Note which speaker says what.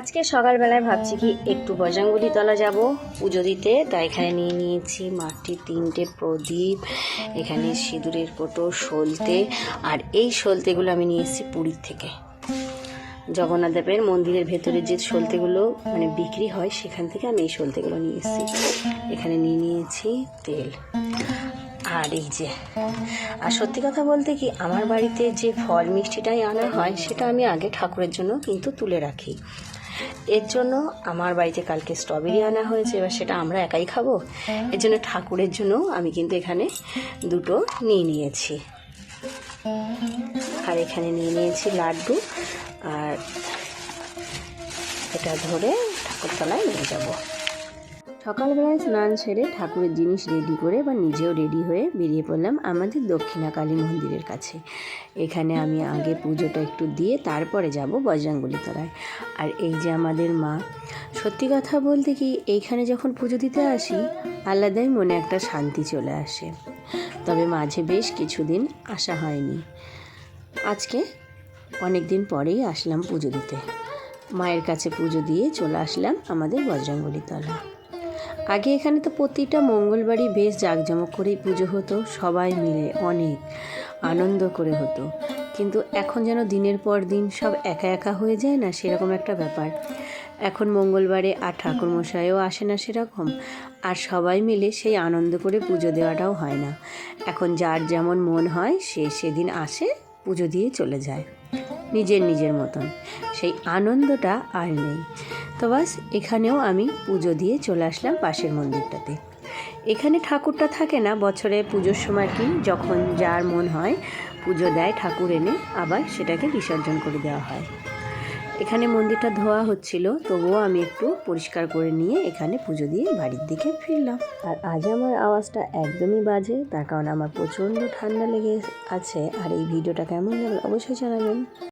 Speaker 1: আজকে সকালবেলায় ভাবছি কি একটু বজরঙ্গলি তলা যাব পুজো দিতে, তাই এখানে নিয়ে নিয়েছি মাটির 3টে প্রদীপ, এখানে সিঁদুরের কোটো, সলতে। আর এই সলতেগুলো আমি নিয়ে এসেছি পুরীর থেকে। জগন্নাথ দেবের মন্দিরের ভেতরে যে সলতেগুলো মানে বিক্রি হয় সেখান থেকে আমি এই সলতেগুলো নিয়ে এসেছি। এখানে নিয়ে নিয়েছি তেল। আর এই যে, আর সত্যি কথা বলতে কি, আমার বাড়িতে যে ফল মিষ্টিটাই আনা হয় সেটা আমি আগে ঠাকুরের জন্য কিন্তু তুলে রাখি। এর জন্য আমার বাড়িতে কালকে স্ট্রবেরি আনা হয়েছে, এবার সেটা আমরা একাই খাবো, এর জন্য ঠাকুরের জন্য আমি কিন্তু এখানে 2টো নিয়ে নিয়েছি। আর এখানে নিয়ে নিয়েছি লাড্ডু, আর এটা ধরে ঠাকুরতলায় নিয়ে যাব। সকালবেলায় স্নান সেরে ঠাকুরের জিনিস রেডি করে বা নিজেও রেডি হয়ে বেরিয়ে পড়লাম আমাদের দক্ষিণাকালী মন্দিরের কাছে। এখানে আমি আগে পুজোটা একটু দিয়ে তারপরে যাব বজরঙ্গলি তলায়। আর এই যে আমাদের মা, সত্যি কথা বলতে কি এইখানে যখন পুজো দিতে আসি আলাদাই মনে একটা শান্তি চলে আসে। তবে মাঝে বেশ কিছুদিন আসা হয়নি, আজকে অনেক দিন পরেই আসলাম পুজো দিতে। মায়ের কাছে পুজো দিয়ে চলে আসলাম আমাদের বজরঙ্গলি তলা। আগে এখানে তো প্রতিটা মঙ্গলবারই বেশ জাঁকজমক করেই পুজো হতো, সবাই মিলে অনেক আনন্দ করে হতো। কিন্তু এখন যেন দিনের পর দিন সব একা একা হয়ে যায় না, সেরকম একটা ব্যাপার। এখন মঙ্গলবারে আর ঠাকুরমশাইও আসে না সেরকম, আর সবাই মিলে সেই আনন্দ করে পুজো দেওয়াটাও হয় না। এখন যার যেমন মন হয় সে সেদিন আসে, পুজো দিয়ে চলে যায় নিজের নিজের মতন, সেই আনন্দটা আর নেই। তো বাস, এখানেও আমি পুজো দিয়ে চলে আসলাম পাশের মন্দিরটাতে। এখানে ঠাকুরটা থাকে না, বছরে পুজোর সময় কি যখন যার মন হয় পুজো দেয় ঠাকুর এনে, আবার সেটাকে বিসর্জন করে দেওয়া হয়। এখানে মন্দিরটা ধোয়া হচ্ছিল, তবুও আমি একটু পরিষ্কার করে নিয়ে এখানে পুজো দিয়ে বাড়ির দিকে ফিরলাম। আর আজ আমার আওয়াজটা একদমই বাজে, তার কারণ আমার প্রচণ্ড ঠান্ডা লেগে আছে। আর এই ভিডিওটা কেমন লাগলো অবশ্যই জানাবেন।